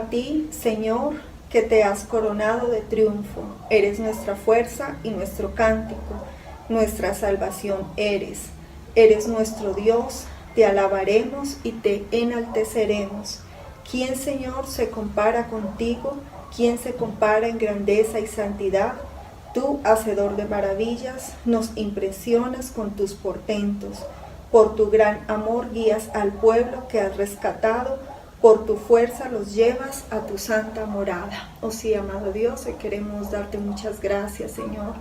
a ti, Señor, que te has coronado de triunfo. Eres nuestra fuerza y nuestro cántico, nuestra salvación eres. Eres nuestro Dios, te alabaremos y te enalteceremos. ¿Quién, Señor, se compara contigo? ¿Quién se compara en grandeza y santidad? Tú, hacedor de maravillas, nos impresionas con tus portentos. Por tu gran amor guías al pueblo que has rescatado, por tu fuerza los llevas a tu santa morada. Oh sí, amado Dios, hoy queremos darte muchas gracias, Señor.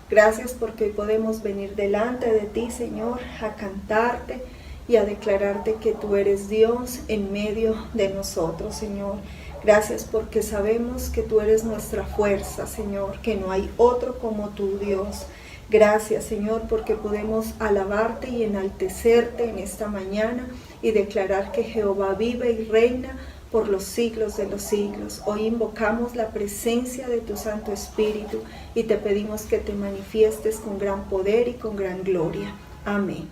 Gracias porque hoy podemos venir delante de ti, Señor, a cantarte y a declararte que tú eres Dios en medio de nosotros, Señor. Gracias porque sabemos que tú eres nuestra fuerza, Señor, que no hay otro como tú, Dios. Gracias, Señor, porque podemos alabarte y enaltecerte en esta mañana y declarar que Jehová vive y reina por los siglos de los siglos. Hoy invocamos la presencia de tu Santo Espíritu y te pedimos que te manifiestes con gran poder y con gran gloria. Amén.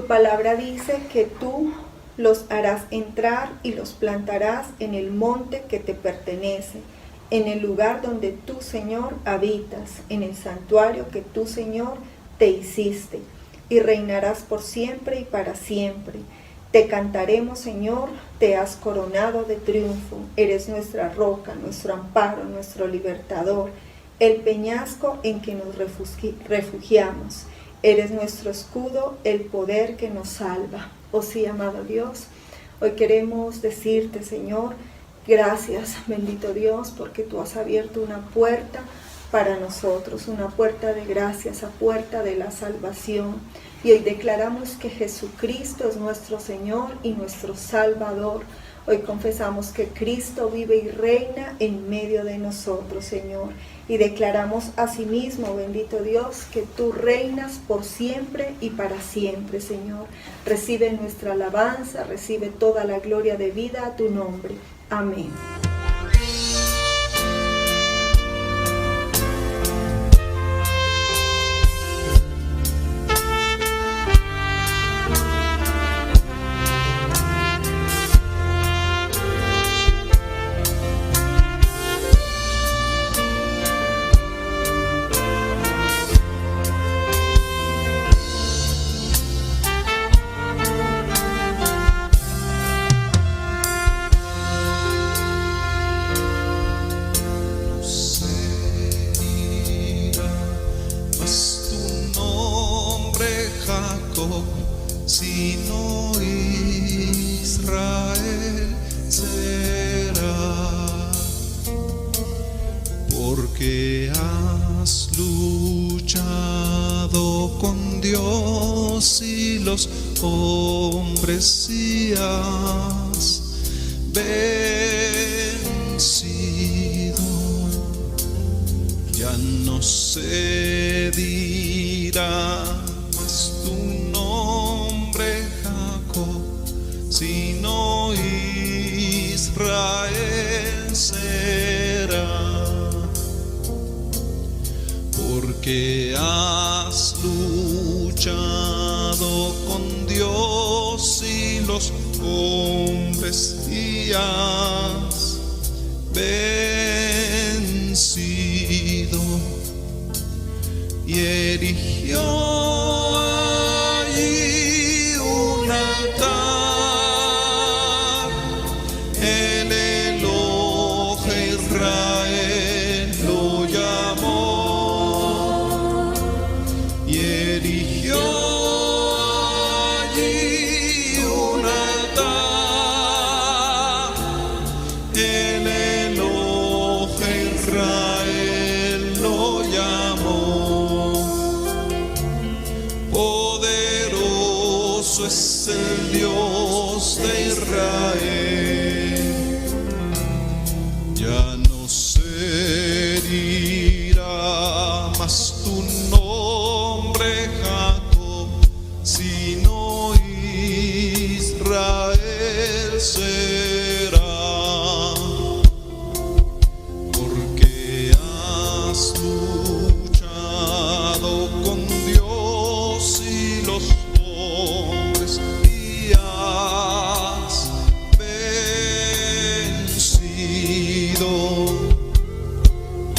Tu palabra dice que tú los harás entrar y los plantarás en el monte que te pertenece, en el lugar donde tú, Señor, habitas, en el santuario que tú, Señor, te hiciste, y reinarás por siempre y para siempre. Te cantaremos, Señor, te has coronado de triunfo, eres nuestra roca, nuestro amparo, nuestro libertador, el peñasco en que nos refugiamos. Eres nuestro escudo, el poder que nos salva. Oh sí, amado Dios, hoy queremos decirte, Señor, gracias, bendito Dios, porque tú has abierto una puerta para nosotros, una puerta de gracia, esa puerta de la salvación. Y hoy declaramos que Jesucristo es nuestro Señor y nuestro Salvador. Hoy confesamos que Cristo vive y reina en medio de nosotros, Señor. Y declaramos asimismo, bendito Dios, que tú reinas por siempre y para siempre, Señor. Recibe nuestra alabanza, recibe toda la gloria de vida a tu nombre. Amén. Sino Israel será, porque has luchado con Dios y los hombres y has vencido. Ya no se dirá sino Israel será, porque has luchado con Dios y los hombres y has vencido, y erigió es el Dios de Israel. Ya no se dirá más tu nombre Jacob, sino Israel será, porque has luchado con Dios y los has vencido.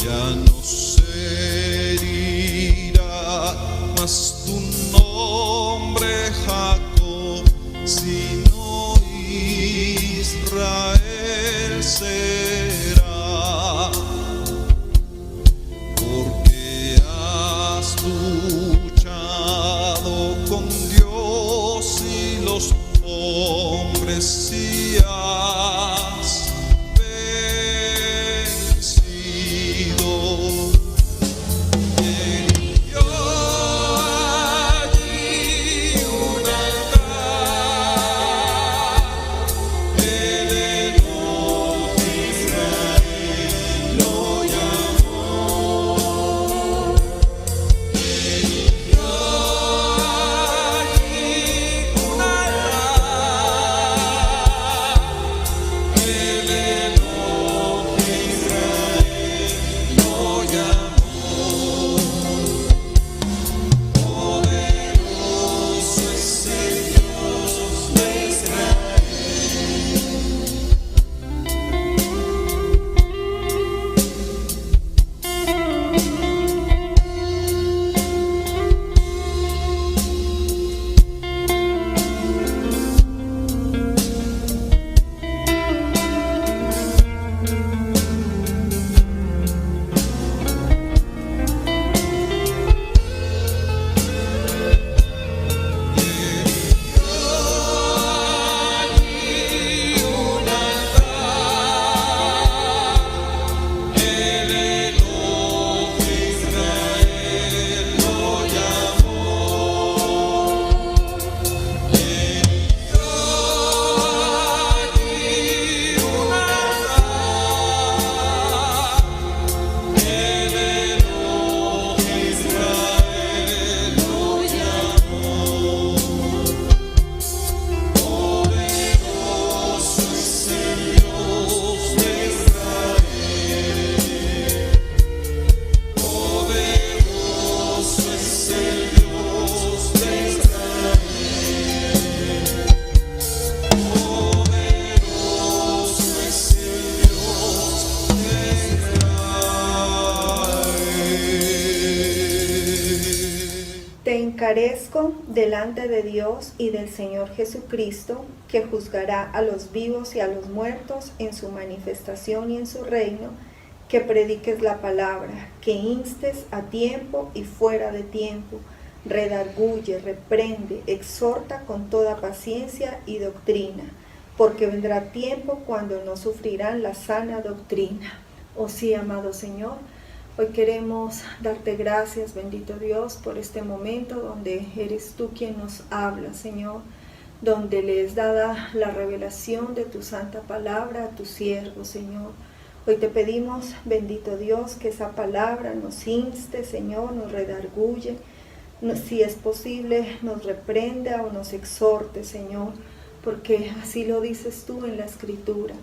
Ya no se dirá más tu nombre Jacob, sino Israel será, porque has luchado con Dios y los hombres y has vencido. Erigió allí un altar, el enojo Comparezco delante de Dios y del Señor Jesucristo, que juzgará a los vivos y a los muertos en su manifestación y en su reino, que prediques la palabra, que instes a tiempo y fuera de tiempo, redarguye, reprende, exhorta con toda paciencia y doctrina, porque vendrá tiempo cuando no sufrirán la sana doctrina. Oh sí, amado Señor, hoy queremos darte gracias, bendito Dios, por este momento donde eres tú quien nos habla, Señor, donde le es dada la revelación de tu santa palabra a tu siervo, Señor. Hoy te pedimos, bendito Dios, que esa palabra nos inste, Señor, nos redarguye, si es posible, nos reprenda o nos exhorte, Señor, porque así lo dices tú en la Escritura.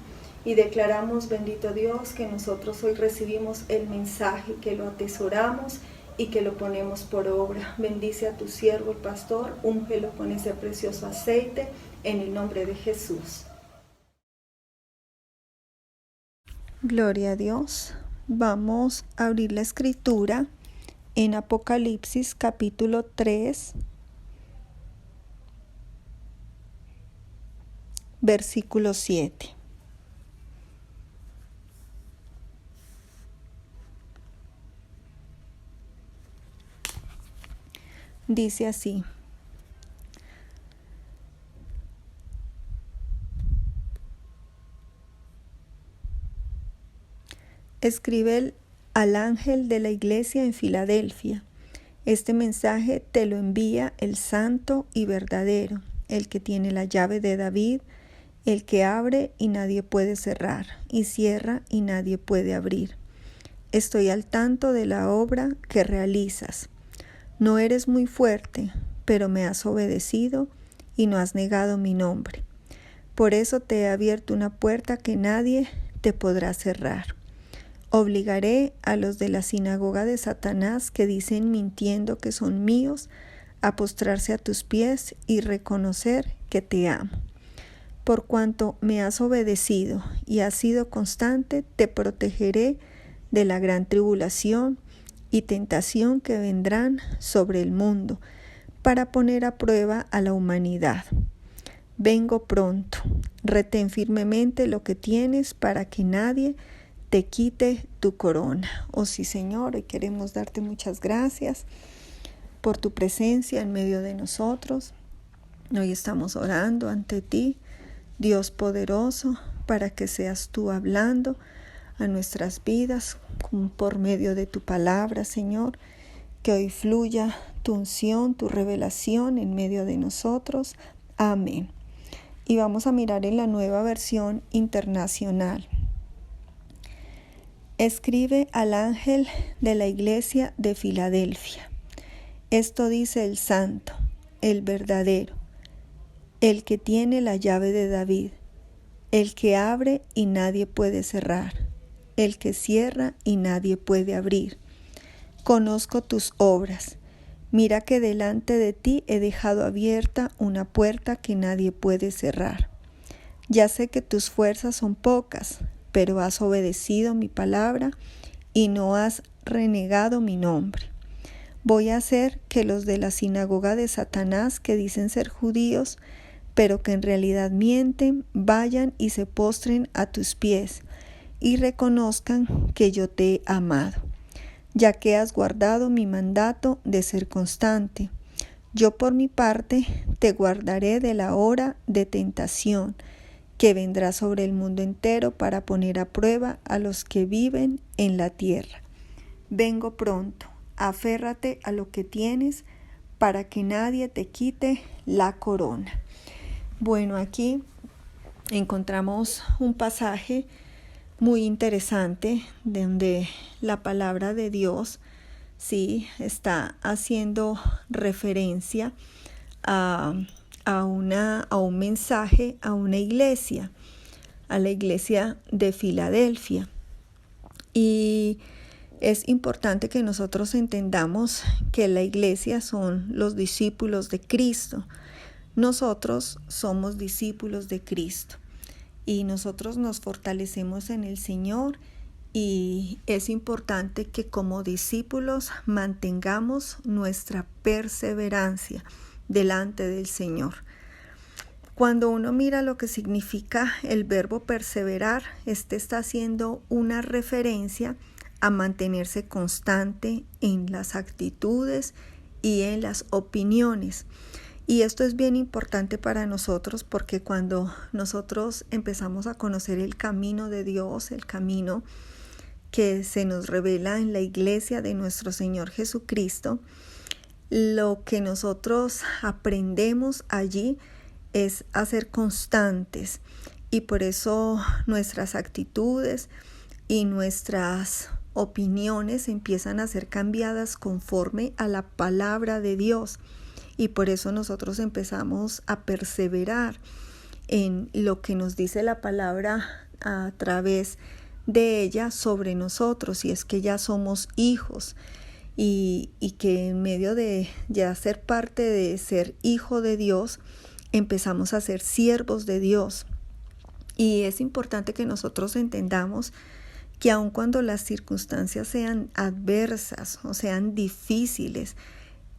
Y declaramos, bendito Dios, que nosotros hoy recibimos el mensaje, que lo atesoramos y que lo ponemos por obra. Bendice a tu siervo, el pastor, úngelo con ese precioso aceite, en el nombre de Jesús. Gloria a Dios. Vamos a abrir la Escritura en Apocalipsis capítulo 3, versículo 7. Dice así: escribe al ángel de la iglesia en Filadelfia. Este mensaje te lo envía el santo y verdadero, el que tiene la llave de David, el que abre y nadie puede cerrar, y cierra y nadie puede abrir. Estoy al tanto de la obra que realizas. No eres muy fuerte, pero me has obedecido y no has negado mi nombre. Por eso te he abierto una puerta que nadie te podrá cerrar. Obligaré a los de la sinagoga de Satanás, que dicen mintiendo que son míos, a postrarse a tus pies y reconocer que te amo. Por cuanto me has obedecido y has sido constante, te protegeré de la gran tribulación y tentación que vendrán sobre el mundo, para poner a prueba a la humanidad. Vengo pronto. Retén firmemente lo que tienes para que nadie te quite tu corona. Oh sí, Señor, hoy queremos darte muchas gracias por tu presencia en medio de nosotros. Hoy estamos orando ante ti, Dios poderoso, para que seas tú hablando a nuestras vidas por medio de tu palabra, Señor. Que hoy fluya tu unción, tu revelación en medio de nosotros. Amén. Y vamos a mirar en la Nueva Versión Internacional. Escribe al ángel de la iglesia de Filadelfia. Esto dice el santo, el verdadero, el que tiene la llave de David, el que abre y nadie puede cerrar, el que cierra y nadie puede abrir. Conozco tus obras. Mira que delante de ti he dejado abierta una puerta que nadie puede cerrar. Ya sé que tus fuerzas son pocas, pero has obedecido mi palabra y no has renegado mi nombre. Voy a hacer que los de la sinagoga de Satanás, que dicen ser judíos, pero que en realidad mienten, vayan y se postren a tus pies y reconozcan que yo te he amado, ya que has guardado mi mandato de ser constante. Yo por mi parte te guardaré de la hora de tentación que vendrá sobre el mundo entero para poner a prueba a los que viven en la tierra. Vengo pronto, aférrate a lo que tienes para que nadie te quite la corona. Bueno, aquí encontramos un pasaje muy interesante donde la palabra de Dios sí está haciendo referencia a un mensaje a una iglesia, a la iglesia de Filadelfia. Y es importante que nosotros entendamos que la iglesia son los discípulos de Cristo. Nosotros somos discípulos de Cristo y nosotros nos fortalecemos en el Señor y es importante que como discípulos mantengamos nuestra perseverancia delante del Señor. Cuando uno mira lo que significa el verbo perseverar, este está haciendo una referencia a mantenerse constante en las actitudes y en las opiniones. Y esto es bien importante para nosotros porque cuando nosotros empezamos a conocer el camino de Dios, el camino que se nos revela en la iglesia de nuestro Señor Jesucristo, lo que nosotros aprendemos allí es a ser constantes, y por eso nuestras actitudes y nuestras opiniones empiezan a ser cambiadas conforme a la palabra de Dios, y por eso nosotros empezamos a perseverar en lo que nos dice la palabra a través de ella sobre nosotros, y es que ya somos hijos y que en medio de ya ser parte de ser hijo de Dios, empezamos a ser siervos de Dios. Y es importante que nosotros entendamos que aun cuando las circunstancias sean adversas o sean difíciles,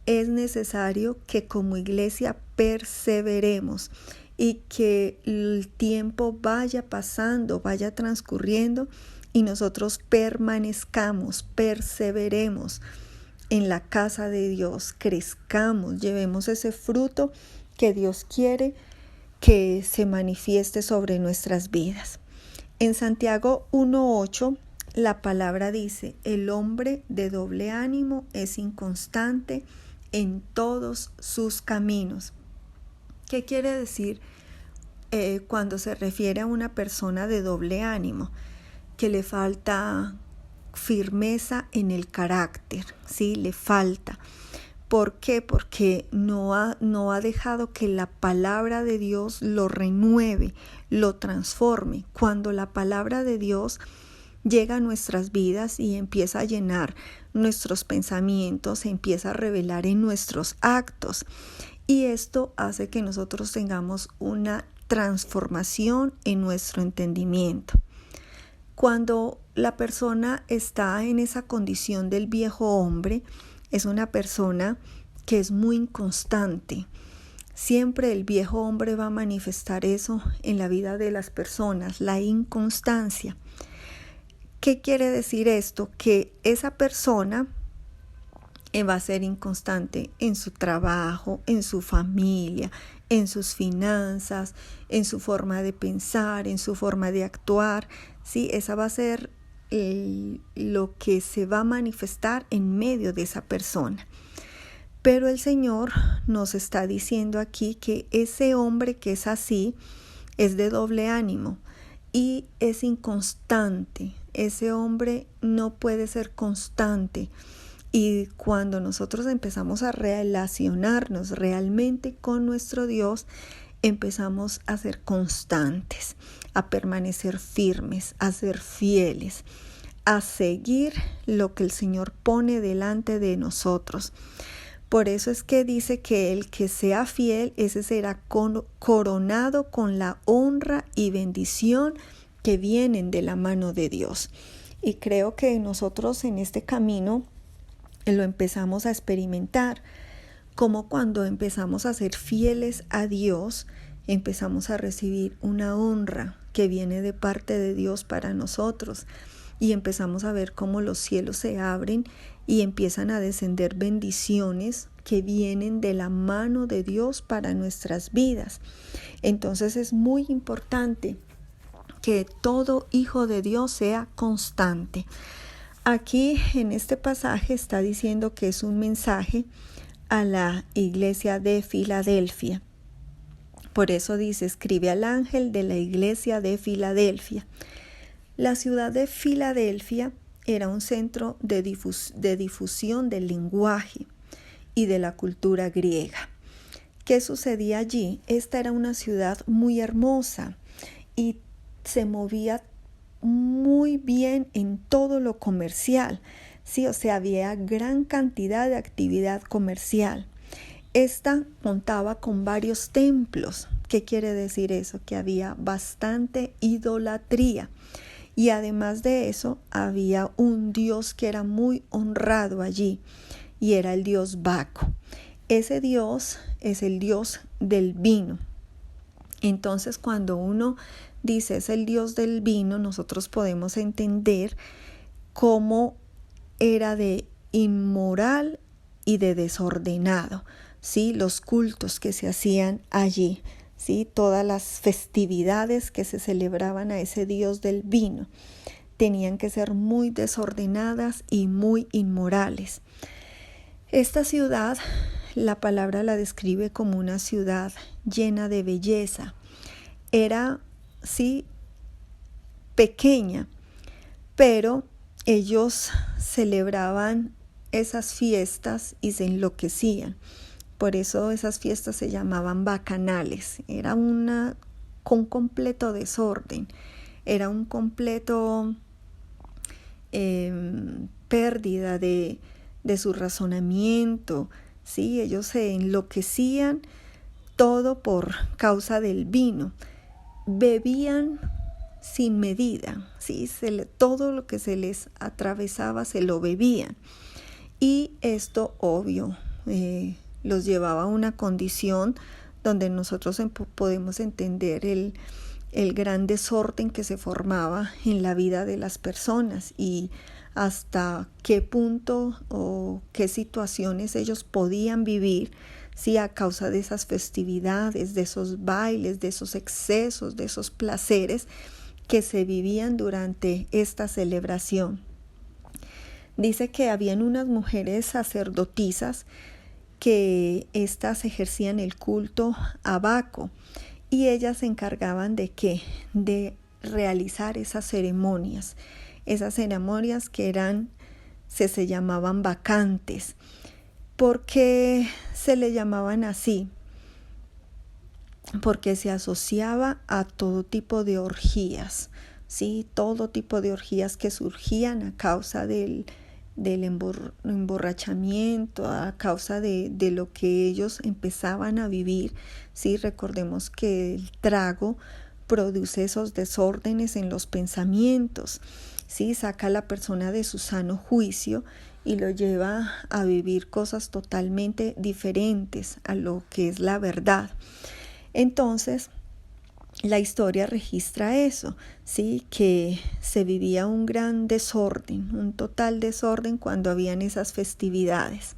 es necesario que como iglesia perseveremos y que el tiempo vaya pasando, vaya transcurriendo y nosotros permanezcamos, perseveremos en la casa de Dios, crezcamos, llevemos ese fruto que Dios quiere que se manifieste sobre nuestras vidas. En Santiago 1:8 la palabra dice: el hombre de doble ánimo es inconstante en todos sus caminos. ¿Qué quiere decir cuando se refiere a una persona de doble ánimo? Que le falta firmeza en el carácter, ¿sí? Le falta. ¿Por qué? Porque no ha dejado que la palabra de Dios lo renueve, lo transforme. Cuando la palabra de Dios llega a nuestras vidas y empieza a llenar nuestros pensamientos, se empieza a revelar en nuestros actos. Y esto hace que nosotros tengamos una transformación en nuestro entendimiento. Cuando la persona está en esa condición del viejo hombre, es una persona que es muy inconstante. Siempre el viejo hombre va a manifestar eso en la vida de las personas, la inconstancia. ¿Qué quiere decir esto? Que esa persona va a ser inconstante en su trabajo, en su familia, en sus finanzas, en su forma de pensar, en su forma de actuar. Sí, esa va a ser lo que se va a manifestar en medio de esa persona. Pero el Señor nos está diciendo aquí que ese hombre que es así es de doble ánimo y es inconstante. Ese hombre no puede ser constante. Y cuando nosotros empezamos a relacionarnos realmente con nuestro Dios, empezamos a ser constantes, a permanecer firmes, a ser fieles, a seguir lo que el Señor pone delante de nosotros. Por eso es que dice que el que sea fiel, ese será coronado con la honra y bendición que vienen de la mano de Dios. Y creo que nosotros en este camino lo empezamos a experimentar, como cuando empezamos a ser fieles a Dios, empezamos a recibir una honra que viene de parte de Dios para nosotros, y empezamos a ver cómo los cielos se abren y empiezan a descender bendiciones que vienen de la mano de Dios para nuestras vidas. Entonces es muy importante que todo hijo de Dios sea constante. Aquí en este pasaje está diciendo que es un mensaje a la iglesia de Filadelfia. Por eso dice: escribe al ángel de la iglesia de Filadelfia. La ciudad de Filadelfia era un centro de difusión del lenguaje y de la cultura griega. ¿Qué sucedía allí? Esta era una ciudad muy hermosa y se movía muy bien en todo lo comercial. Sí, o sea, había gran cantidad de actividad comercial. Esta contaba con varios templos. ¿Qué quiere decir eso? Que había bastante idolatría. Y además de eso, había un dios que era muy honrado allí, y era el dios Baco. Ese dios es el dios del vino. Entonces, cuando uno dice es el dios del vino, nosotros podemos entender cómo era de inmoral y de desordenado, ¿sí? Los cultos que se hacían allí, ¿sí? Todas las festividades que se celebraban a ese dios del vino tenían que ser muy desordenadas y muy inmorales. Esta ciudad, la palabra la describe como una ciudad llena de belleza. Era, sí, pequeña, pero ellos celebraban esas fiestas y se enloquecían. Por eso esas fiestas se llamaban bacanales. Era un completo desorden. Era un completo pérdida de su razonamiento. ¿Sí? Ellos se enloquecían todo por causa del vino. Bebían sin medida, ¿sí? Todo lo que se les atravesaba se lo bebían. Y esto, obvio, los llevaba a una condición donde nosotros podemos entender el gran desorden que se formaba en la vida de las personas y hasta qué punto o qué situaciones ellos podían vivir, ¿sí? A causa de esas festividades, de esos bailes, de esos excesos, de esos placeres que se vivían durante esta celebración. Dice que habían unas mujeres sacerdotisas que éstas ejercían el culto a Baco y ellas se encargaban de ¿qué? De realizar esas ceremonias que se llamaban bacantes. ¿Por qué se le llamaban así? Porque se asociaba a todo tipo de orgías, ¿sí? Todo tipo de orgías que surgían a causa del emborrachamiento, a causa de lo que ellos empezaban a vivir, ¿sí? Recordemos que el trago produce esos desórdenes en los pensamientos, ¿sí? Saca a la persona de su sano juicio y lo lleva a vivir cosas totalmente diferentes a lo que es la verdad. Entonces, la historia registra eso, ¿sí? Que se vivía un gran desorden, un total desorden cuando habían esas festividades.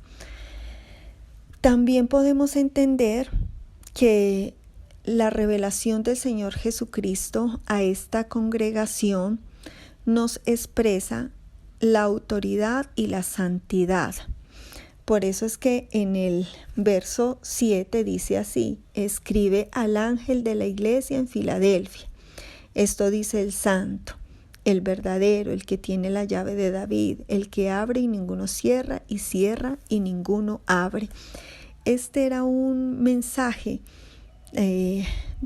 También podemos entender que la revelación del Señor Jesucristo a esta congregación nos expresa la autoridad y la santidad. Por eso es que en el verso 7 dice así: escribe al ángel de la iglesia en Filadelfia. Esto dice el santo, el verdadero, el que tiene la llave de David, el que abre y ninguno cierra, y cierra y ninguno abre. Este era un mensaje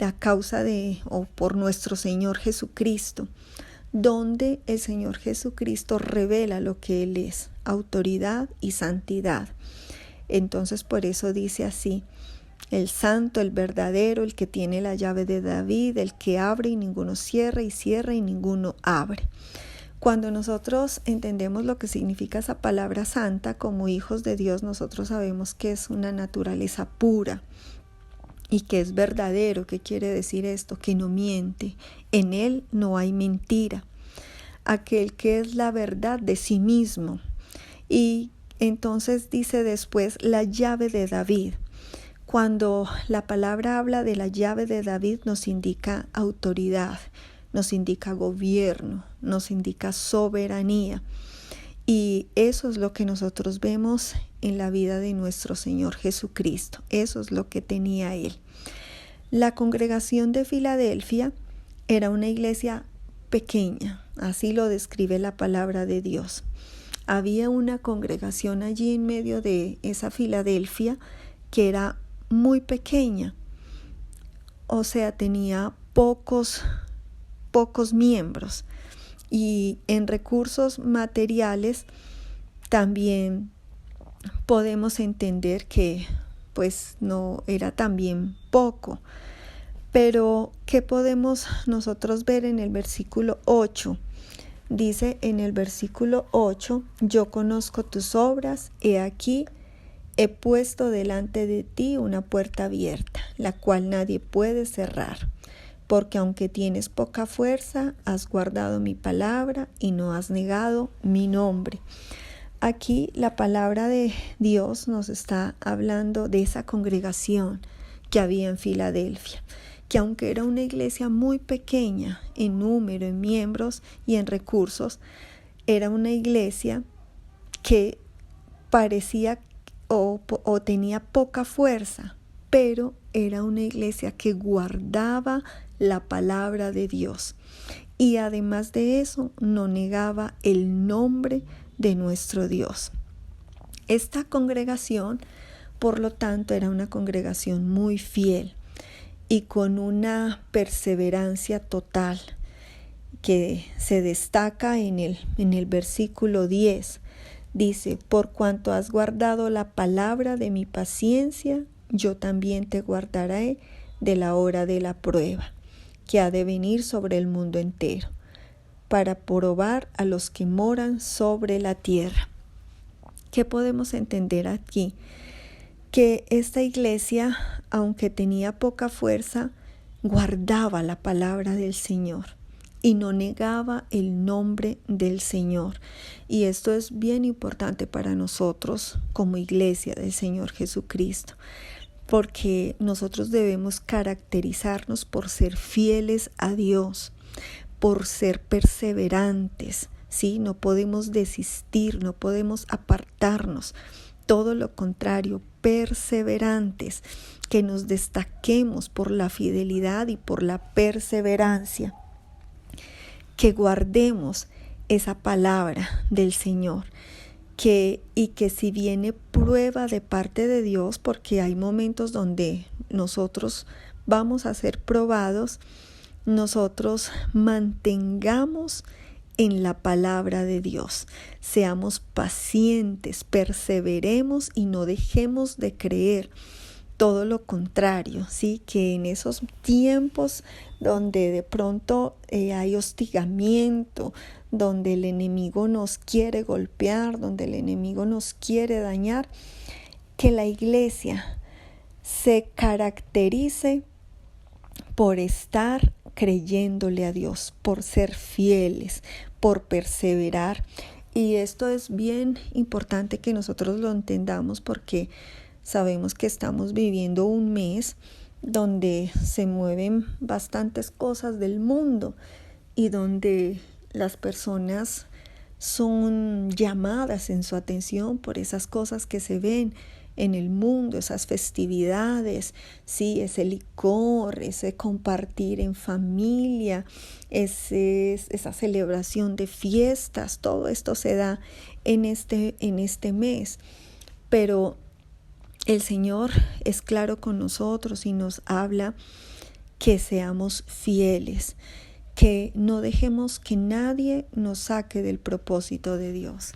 a causa o por nuestro Señor Jesucristo, donde el Señor Jesucristo revela lo que Él es, autoridad y santidad. Entonces por eso dice así: el santo, el verdadero, el que tiene la llave de David, el que abre y ninguno cierra, y cierra y ninguno abre. Cuando nosotros entendemos lo que significa esa palabra santa, como hijos de Dios, nosotros sabemos que es una naturaleza pura y que es verdadero. ¿Qué quiere decir esto? Que no miente. En Él no hay mentira. Aquel que es la verdad de sí mismo. Y entonces dice después la llave de David. Cuando la palabra habla de la llave de David, nos indica autoridad, nos indica gobierno, nos indica soberanía. Y eso es lo que nosotros vemos en la vida de nuestro Señor Jesucristo. Eso es lo que tenía Él. La congregación de Filadelfia era una iglesia pequeña, así lo describe la palabra de Dios. Había una congregación allí en medio de esa Filadelfia que era muy pequeña, o sea, tenía pocos miembros, y en recursos materiales también podemos entender que pues no era también poco, Pero, ¿qué podemos nosotros ver en el versículo 8? Dice en el versículo 8, yo conozco tus obras, he aquí, he puesto delante de ti una puerta abierta, la cual nadie puede cerrar. Porque aunque tienes poca fuerza, has guardado mi palabra y no has negado mi nombre. Aquí la palabra de Dios nos está hablando de esa congregación que había en Filadelfia, que aunque era una iglesia muy pequeña en número, en miembros y en recursos, era una iglesia que parecía o tenía poca fuerza, pero era una iglesia que guardaba la palabra de Dios. Y además de eso, no negaba el nombre de nuestro Dios. Esta congregación, por lo tanto, era una congregación muy fiel y con una perseverancia total que se destaca en el versículo 10. Dice, por cuanto has guardado la palabra de mi paciencia, yo también te guardaré de la hora de la prueba, que ha de venir sobre el mundo entero, para probar a los que moran sobre la tierra. ¿Qué podemos entender aquí? Que esta iglesia, aunque tenía poca fuerza, guardaba la palabra del Señor y no negaba el nombre del Señor. Y esto es bien importante para nosotros como iglesia del Señor Jesucristo, porque nosotros debemos caracterizarnos por ser fieles a Dios, por ser perseverantes, ¿sí? No podemos desistir, no podemos apartarnos. Todo lo contrario, perseverantes, que nos destaquemos por la fidelidad y por la perseverancia, que guardemos esa palabra del Señor, y que si viene prueba de parte de Dios, porque hay momentos donde nosotros vamos a ser probados, nosotros mantengamos en la palabra de Dios, seamos pacientes, perseveremos y no dejemos de creer. Todo lo contrario, ¿sí? Que en esos tiempos donde de pronto hay hostigamiento, donde el enemigo nos quiere golpear, donde el enemigo nos quiere dañar, que la iglesia se caracterice por estar creyéndole a Dios, por ser fieles, por perseverar. Y esto es bien importante que nosotros lo entendamos, porque sabemos que estamos viviendo un mes donde se mueven bastantes cosas del mundo y donde las personas son llamadas en su atención por esas cosas que se ven en el mundo, esas festividades, sí, ese licor, ese compartir en familia, esa celebración de fiestas, todo esto se da en este mes. Pero el Señor es claro con nosotros y nos habla que seamos fieles, que no dejemos que nadie nos saque del propósito de Dios,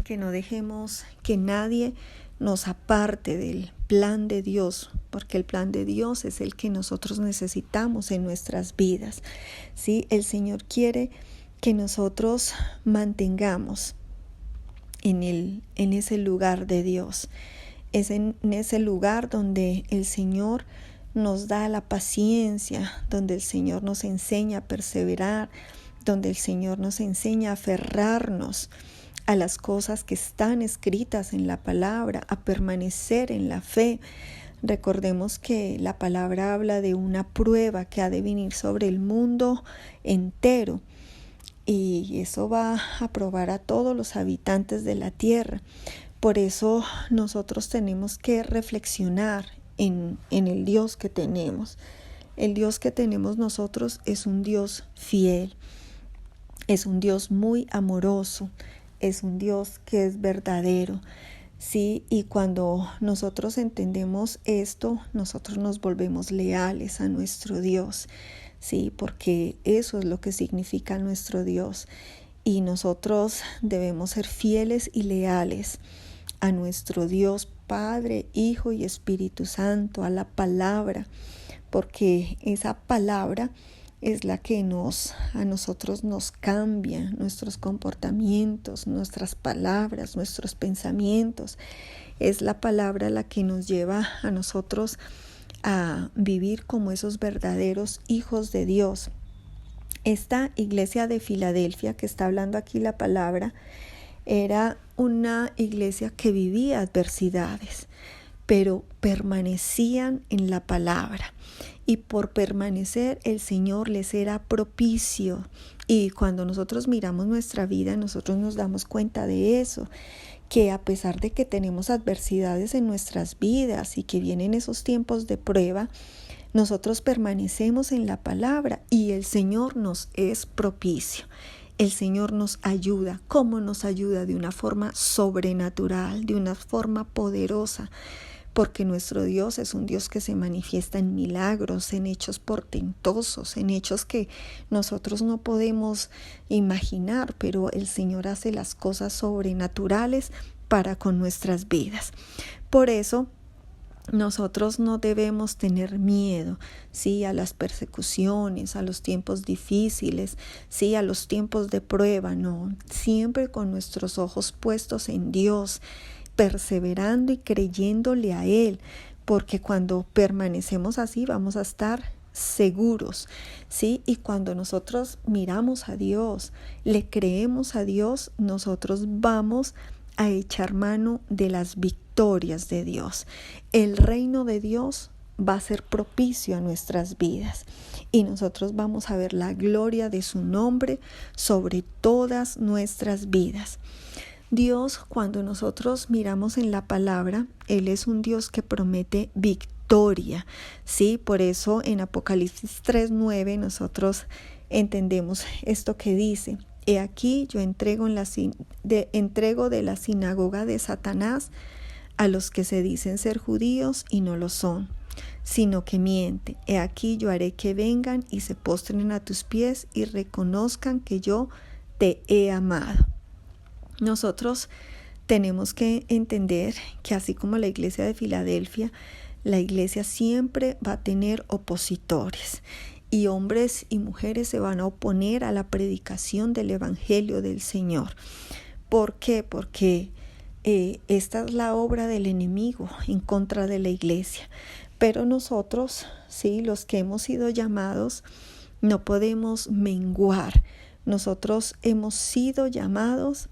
que no dejemos que nadie nos aparte del plan de Dios, porque el plan de Dios es el que nosotros necesitamos en nuestras vidas. ¿Sí? El Señor quiere que nosotros mantengamos en ese lugar de Dios. Es en ese lugar donde el Señor nos da la paciencia, donde el Señor nos enseña a perseverar, donde el Señor nos enseña a aferrarnos a las cosas que están escritas en la palabra, a permanecer en la fe. Recordemos que la palabra habla de una prueba que ha de venir sobre el mundo entero, y eso va a probar a todos los habitantes de la tierra. Por eso nosotros tenemos que reflexionar en el Dios que tenemos. El Dios que tenemos nosotros es un Dios fiel, es un Dios muy amoroso, es un Dios que es verdadero, ¿sí? Y cuando nosotros entendemos esto, nosotros nos volvemos leales a nuestro Dios, ¿sí? Porque eso es lo que significa nuestro Dios. Y nosotros debemos ser fieles y leales a nuestro Dios Padre, Hijo y Espíritu Santo, a la palabra, porque esa palabra es la que a nosotros nos cambia nuestros comportamientos, nuestras palabras, nuestros pensamientos. Es la palabra la que nos lleva a nosotros a vivir como esos verdaderos hijos de Dios. Esta iglesia de Filadelfia que está hablando aquí la palabra era una iglesia que vivía adversidades, pero permanecían en la palabra. Y por permanecer el Señor les era propicio. Y cuando nosotros miramos nuestra vida, nosotros nos damos cuenta de eso, que a pesar de que tenemos adversidades en nuestras vidas y que vienen esos tiempos de prueba, nosotros permanecemos en la palabra y el Señor nos es propicio. El Señor nos ayuda. ¿Cómo nos ayuda? De una forma sobrenatural, de una forma poderosa. Porque nuestro Dios es un Dios que se manifiesta en milagros, en hechos portentosos, en hechos que nosotros no podemos imaginar, pero el Señor hace las cosas sobrenaturales para con nuestras vidas. Por eso, nosotros no debemos tener miedo, sí, a las persecuciones, a los tiempos difíciles, sí, a los tiempos de prueba, no, siempre con nuestros ojos puestos en Dios, perseverando y creyéndole a Él, porque cuando permanecemos así vamos a estar seguros, ¿sí? Y cuando nosotros miramos a Dios, le creemos a Dios, nosotros vamos a echar mano de las victorias de Dios. El reino de Dios va a ser propicio a nuestras vidas y nosotros vamos a ver la gloria de su nombre sobre todas nuestras vidas. Dios, cuando nosotros miramos en la palabra, Él es un Dios que promete victoria, ¿sí? Por eso en Apocalipsis 3:9 nosotros entendemos esto que dice: He aquí yo entrego de la sinagoga de Satanás a los que se dicen ser judíos y no lo son, sino que mienten. He aquí yo haré que vengan y se postren a tus pies y reconozcan que yo te he amado. Nosotros tenemos que entender que así como la iglesia de Filadelfia, la iglesia siempre va a tener opositores y hombres y mujeres se van a oponer a la predicación del evangelio del Señor. ¿Por qué? Porque esta es la obra del enemigo en contra de la iglesia. Pero nosotros, sí, los que hemos sido llamados, no podemos menguar. Nosotros hemos sido llamados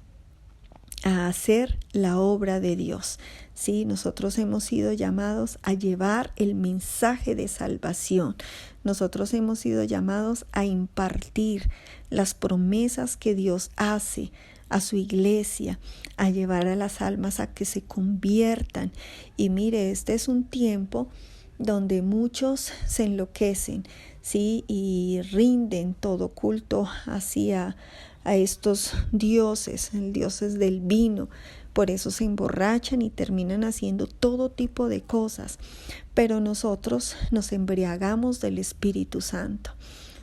a hacer la obra de Dios. Sí, nosotros hemos sido llamados a llevar el mensaje de salvación. Nosotros hemos sido llamados a impartir las promesas que Dios hace a su iglesia, a llevar a las almas a que se conviertan. Y mire, este es un tiempo donde muchos se enloquecen, ¿sí? Y rinden todo culto hacia a estos dioses del vino. Por eso se emborrachan y terminan haciendo todo tipo de cosas. Pero nosotros nos embriagamos del Espíritu Santo.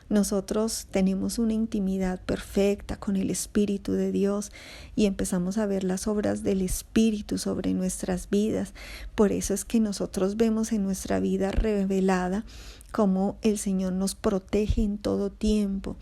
Nosotros tenemos una intimidad perfecta con el Espíritu de Dios y empezamos a ver las obras del Espíritu sobre nuestras vidas. Por eso es que nosotros vemos en nuestra vida revelada cómo el Señor nos protege en todo tiempo,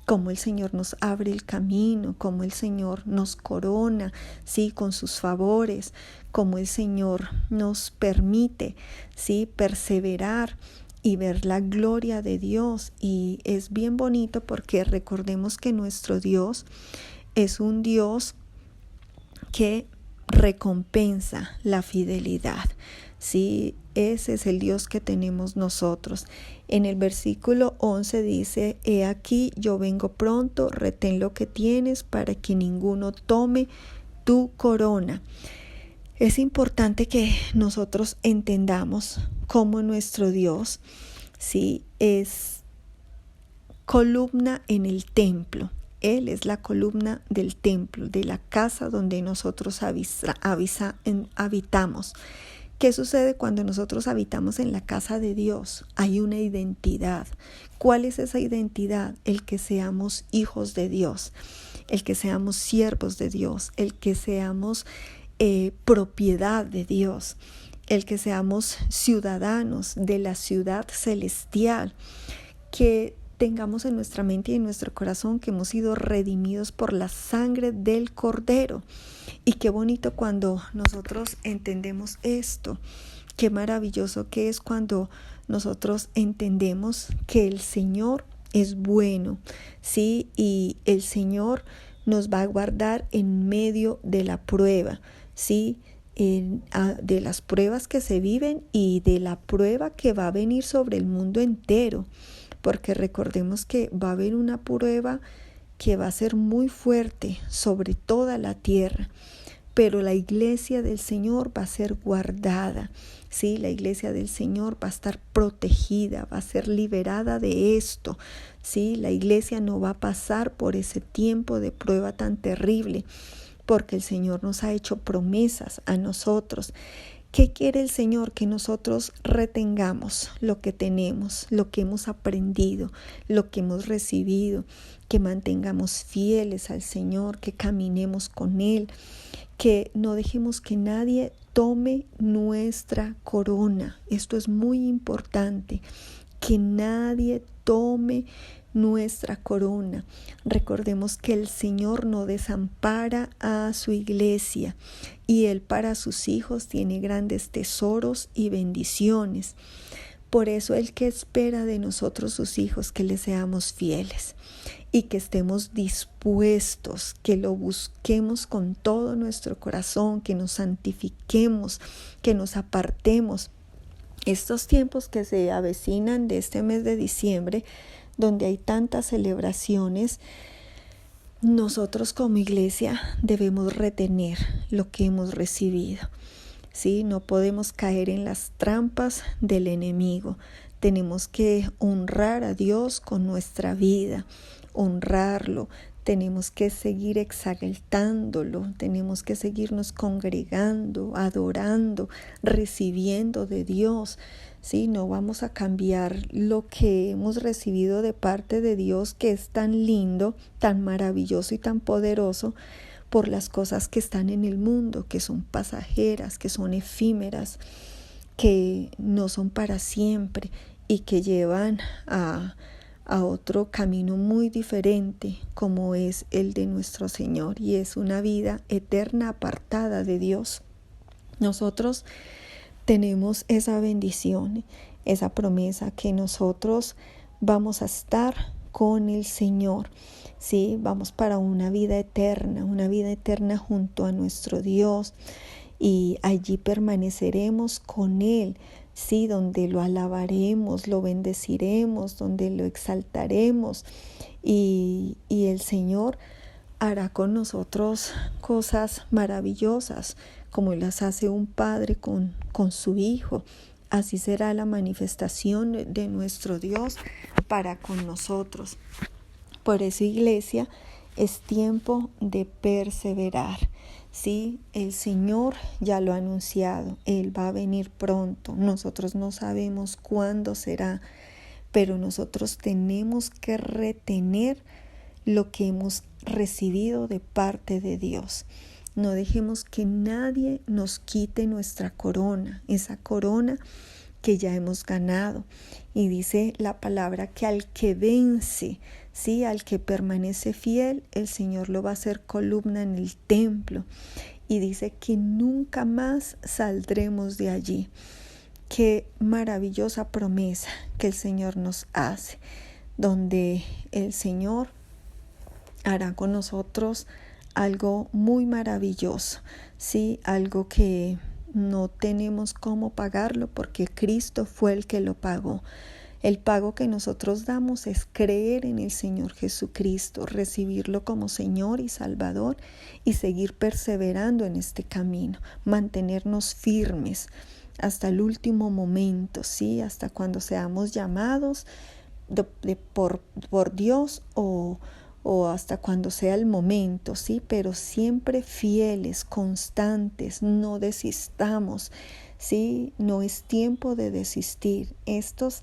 cómo el Señor nos abre el camino, cómo el Señor nos corona, sí, con sus favores, cómo el Señor nos permite, sí, perseverar y ver la gloria de Dios. Y es bien bonito porque recordemos que nuestro Dios es un Dios que recompensa la fidelidad. Sí, ese es el Dios que tenemos nosotros. En el versículo 11 dice: He aquí yo vengo pronto, retén lo que tienes para que ninguno tome tu corona. Es importante que nosotros entendamos cómo nuestro Dios, sí, es columna en el templo. Él es la columna del templo, de la casa donde nosotros habitamos. ¿Qué sucede cuando nosotros habitamos en la casa de Dios? Hay una identidad. ¿Cuál es esa identidad? El que seamos hijos de Dios, el que seamos siervos de Dios, el que seamos propiedad de Dios, el que seamos ciudadanos de la ciudad celestial, que tengamos en nuestra mente y en nuestro corazón que hemos sido redimidos por la sangre del Cordero. Y qué bonito cuando nosotros entendemos esto. Qué maravilloso que es cuando nosotros entendemos que el Señor es bueno, ¿sí? Y el Señor nos va a guardar en medio de la prueba, ¿sí? De las pruebas que se viven y de la prueba que va a venir sobre el mundo entero. Porque recordemos que va a haber una prueba que va a ser muy fuerte sobre toda la tierra, pero la iglesia del Señor va a ser guardada, ¿sí? La iglesia del Señor va a estar protegida, va a ser liberada de esto, ¿sí? La iglesia no va a pasar por ese tiempo de prueba tan terrible, porque el Señor nos ha hecho promesas a nosotros. ¿Qué quiere el Señor? Que nosotros retengamos lo que tenemos, lo que hemos aprendido, lo que hemos recibido, que mantengamos fieles al Señor, que caminemos con Él, que no dejemos que nadie tome nuestra corona. Esto es muy importante, que nadie tome nuestra corona. Recordemos que el Señor no desampara a su iglesia y Él para sus hijos tiene grandes tesoros y bendiciones. Por eso Él que espera de nosotros sus hijos que le seamos fieles y que estemos dispuestos, que lo busquemos con todo nuestro corazón, que nos santifiquemos, que nos apartemos. Estos tiempos que se avecinan de este mes de diciembre, donde hay tantas celebraciones, nosotros como iglesia debemos retener lo que hemos recibido, ¿sí? No podemos caer en las trampas del enemigo. Tenemos que honrar a Dios con nuestra vida, honrarlo. Tenemos que seguir exaltándolo, tenemos que seguirnos congregando, adorando, recibiendo de Dios. ¿Sí? No vamos a cambiar lo que hemos recibido de parte de Dios, que es tan lindo, tan maravilloso y tan poderoso, por las cosas que están en el mundo, que son pasajeras, que son efímeras, que no son para siempre y que llevan a otro camino muy diferente, como es el de nuestro Señor, y es una vida eterna apartada de Dios. Nosotros tenemos esa bendición, esa promesa que nosotros vamos a estar con el Señor, ¿sí? Vamos para una vida eterna junto a nuestro Dios, y allí permaneceremos con Él, ¿sí? Donde lo alabaremos, lo bendeciremos, donde lo exaltaremos, y el Señor hará con nosotros cosas maravillosas, como las hace un padre con su hijo. Así será la manifestación de nuestro Dios para con nosotros. Por eso, iglesia, es tiempo de perseverar. Sí, el Señor ya lo ha anunciado, Él va a venir pronto. Nosotros no sabemos cuándo será, pero nosotros tenemos que retener lo que hemos recibido de parte de Dios. No dejemos que nadie nos quite nuestra corona, esa corona que ya hemos ganado. Y dice la palabra que al que vence, ¿sí? Al que permanece fiel, el Señor lo va a hacer columna en el templo. Y dice que nunca más saldremos de allí. Qué maravillosa promesa que el Señor nos hace, donde el Señor hará con nosotros algo muy maravilloso, ¿sí? Algo que no tenemos cómo pagarlo, porque Cristo fue el que lo pagó. El pago que nosotros damos es creer en el Señor Jesucristo, recibirlo como Señor y Salvador, y seguir perseverando en este camino, mantenernos firmes hasta el último momento, ¿sí? Hasta cuando seamos llamados por Dios, o hasta cuando sea el momento, ¿sí? Pero siempre fieles, constantes, no desistamos, ¿sí? No es tiempo de desistir. Estos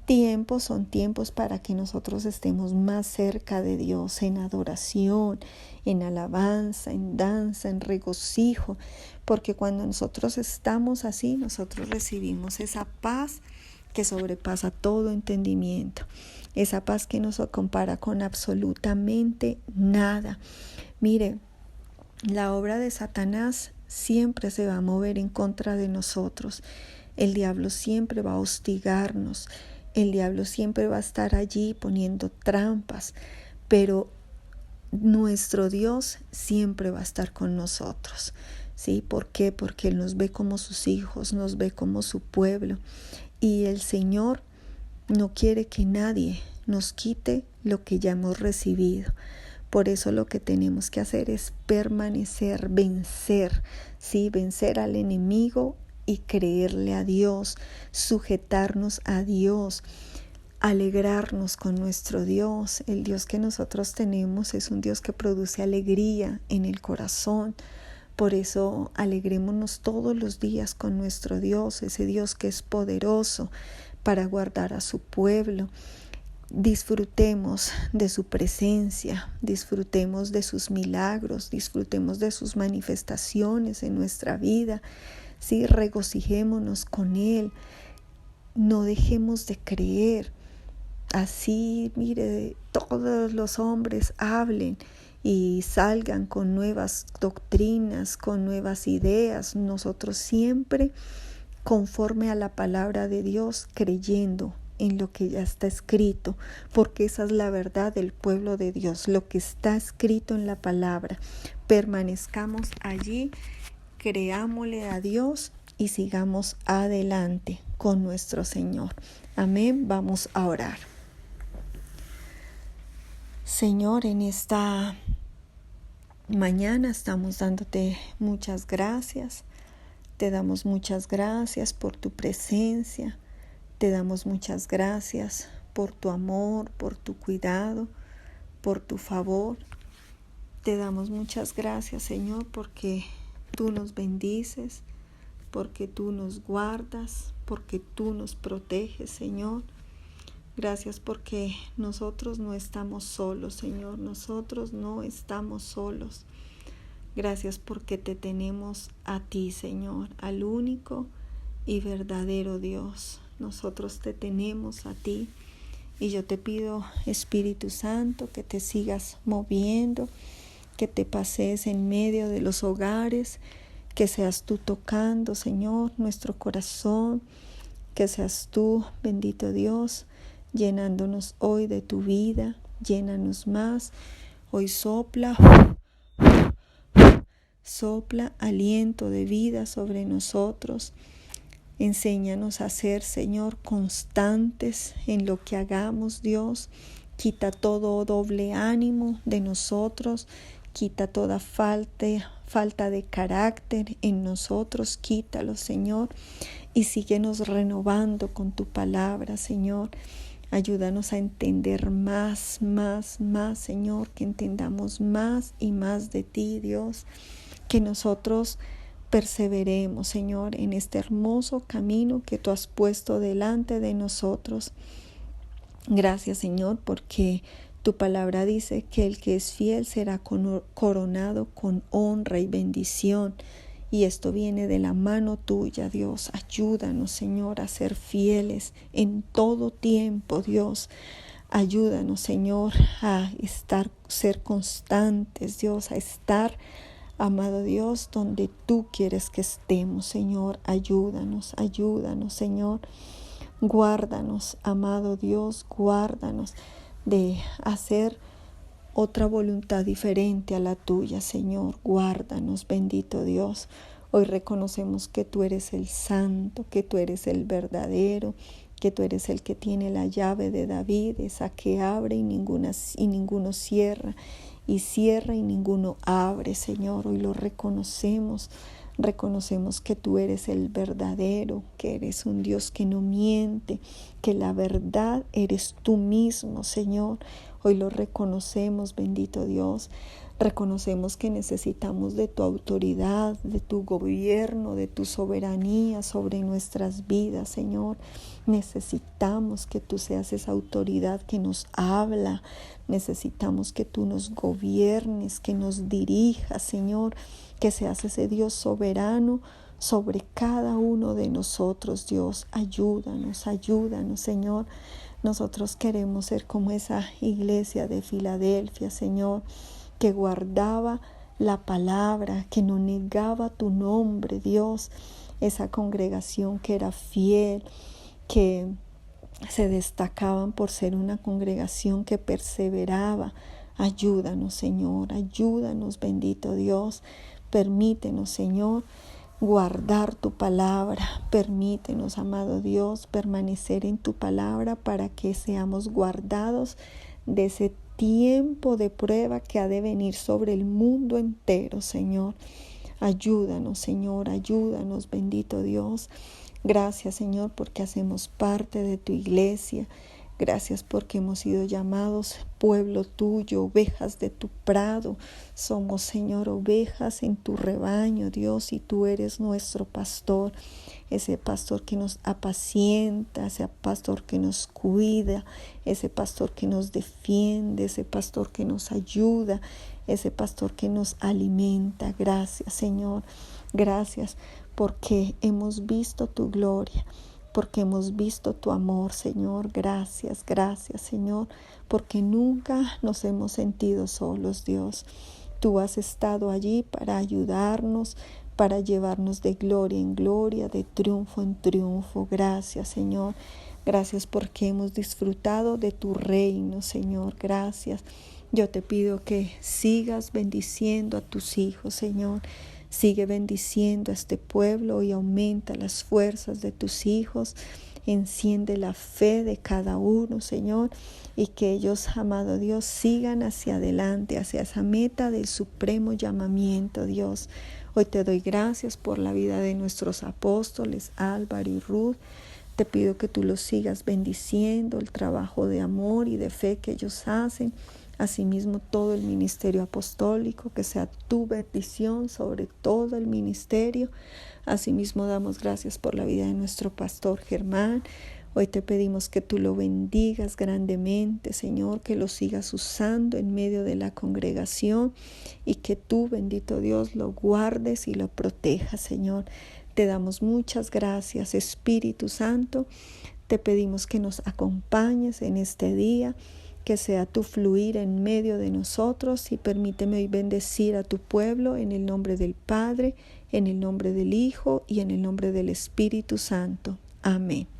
tiempos son tiempos para que nosotros estemos más cerca de Dios, en adoración, en alabanza, en danza, en regocijo, porque cuando nosotros estamos así, nosotros recibimos esa paz que sobrepasa todo entendimiento, esa paz que no se compara con absolutamente nada. Mire, la obra de Satanás siempre se va a mover en contra de nosotros. El diablo siempre va a hostigarnos. El diablo siempre va a estar allí poniendo trampas, pero nuestro Dios siempre va a estar con nosotros. ¿Sí? ¿Por qué? Porque Él nos ve como sus hijos, nos ve como su pueblo. Y el Señor no quiere que nadie nos quite lo que ya hemos recibido. Por eso lo que tenemos que hacer es permanecer, vencer, ¿sí? Vencer al enemigo y creerle a Dios, sujetarnos a Dios, alegrarnos con nuestro Dios. El Dios que nosotros tenemos es un Dios que produce alegría en el corazón. Por eso alegrémonos todos los días con nuestro Dios, ese Dios que es poderoso para guardar a su pueblo. Disfrutemos de su presencia, disfrutemos de sus milagros, disfrutemos de sus manifestaciones en nuestra vida. Sí, regocijémonos con Él, no dejemos de creer. Así, mire, todos los hombres hablen y salgan con nuevas doctrinas, con nuevas ideas. Nosotros siempre conforme a la palabra de Dios, creyendo en lo que ya está escrito, porque esa es la verdad del pueblo de Dios, lo que está escrito en la palabra. Permanezcamos allí, creámosle a Dios y sigamos adelante con nuestro Señor. Amén. Vamos a orar. Señor, en esta mañana estamos dándote muchas gracias. Te damos muchas gracias por tu presencia. Te damos muchas gracias por tu amor, por tu cuidado, por tu favor. Te damos muchas gracias, Señor, porque tú nos bendices, porque tú nos guardas, porque tú nos proteges, Señor. Gracias porque nosotros no estamos solos, Señor. Nosotros no estamos solos. Gracias porque te tenemos a ti, Señor, al único y verdadero Dios. Nosotros te tenemos a ti y yo te pido, Espíritu Santo, que te sigas moviendo, que te pasees en medio de los hogares, que seas tú tocando, Señor, nuestro corazón, que seas tú, bendito Dios, llenándonos hoy de tu vida, llénanos más. Hoy sopla aliento de vida sobre nosotros. Enséñanos a ser, Señor, constantes en lo que hagamos, Dios. Quita todo doble ánimo de nosotros. Quita toda falta de carácter en nosotros. Quítalo, Señor. Y síguenos renovando con tu palabra, Señor. Ayúdanos a entender más, Señor. Que entendamos más y más de ti, Dios. Que nosotros perseveremos, Señor, en este hermoso camino que tú has puesto delante de nosotros. Gracias, Señor, porque tu palabra dice que el que es fiel será coronado con honra y bendición. Y esto viene de la mano tuya, Dios. Ayúdanos, Señor, a ser fieles en todo tiempo, Dios. Ayúdanos, Señor, a ser constantes, Dios, a estar, amado Dios, donde tú quieres que estemos, Señor. Ayúdanos, Señor. Guárdanos, amado Dios, guárdanos de hacer otra voluntad diferente a la tuya, Señor. Guárdanos, bendito Dios. Hoy reconocemos que tú eres el santo, que tú eres el verdadero, que tú eres el que tiene la llave de David, esa que abre y ninguno cierra, y cierra y ninguno abre, Señor. Hoy lo reconocemos. Reconocemos que tú eres el verdadero, que eres un Dios que no miente, que la verdad eres tú mismo, Señor. Hoy lo reconocemos, bendito Dios. Reconocemos que necesitamos de tu autoridad, de tu gobierno, de tu soberanía sobre nuestras vidas, Señor. Necesitamos que tú seas esa autoridad que nos habla. Necesitamos que tú nos gobiernes, que nos dirijas, Señor. Que seas ese Dios soberano sobre cada uno de nosotros, Dios. Ayúdanos, Señor. Nosotros queremos ser como esa iglesia de Filadelfia, Señor, que guardaba la palabra, que no negaba tu nombre, Dios. Esa congregación que era fiel, que se destacaban por ser una congregación que perseveraba. Ayúdanos, Señor, ayúdanos, bendito Dios. Permítenos, Señor, guardar tu palabra. Permítenos, amado Dios, permanecer en tu palabra para que seamos guardados de ese tiempo de prueba que ha de venir sobre el mundo entero, Señor. Ayúdanos, Señor, ayúdanos, bendito Dios. Gracias, Señor, porque hacemos parte de tu iglesia. Gracias porque hemos sido llamados pueblo tuyo, ovejas de tu prado. Somos, Señor, ovejas en tu rebaño, Dios, y tú eres nuestro pastor. Ese pastor que nos apacienta, ese pastor que nos cuida, ese pastor que nos defiende, ese pastor que nos ayuda, ese pastor que nos alimenta. Gracias, Señor. Gracias porque hemos visto tu gloria, porque hemos visto tu amor, Señor. Gracias, Señor, porque nunca nos hemos sentido solos, Dios. Tú has estado allí para ayudarnos, para llevarnos de gloria en gloria, de triunfo en triunfo. Gracias, Señor. Gracias porque hemos disfrutado de tu reino, Señor. Gracias. Yo te pido que sigas bendiciendo a tus hijos, Señor. Sigue bendiciendo a este pueblo y aumenta las fuerzas de tus hijos. Enciende la fe de cada uno, Señor, y que ellos, amado Dios, sigan hacia adelante, hacia esa meta del supremo llamamiento, Dios. Hoy te doy gracias por la vida de nuestros apóstoles, Álvaro y Ruth. Te pido que tú los sigas bendiciendo, el trabajo de amor y de fe que ellos hacen. Asimismo, todo el ministerio apostólico, que sea tu bendición sobre todo el ministerio. Asimismo, damos gracias por la vida de nuestro pastor Germán. Hoy te pedimos que tú lo bendigas grandemente, Señor, que lo sigas usando en medio de la congregación y que tú, bendito Dios, lo guardes y lo protejas, Señor. Te damos muchas gracias, Espíritu Santo. Te pedimos que nos acompañes en este día, que sea tu fluir en medio de nosotros, y permíteme hoy bendecir a tu pueblo en el nombre del Padre, en el nombre del Hijo y en el nombre del Espíritu Santo. Amén.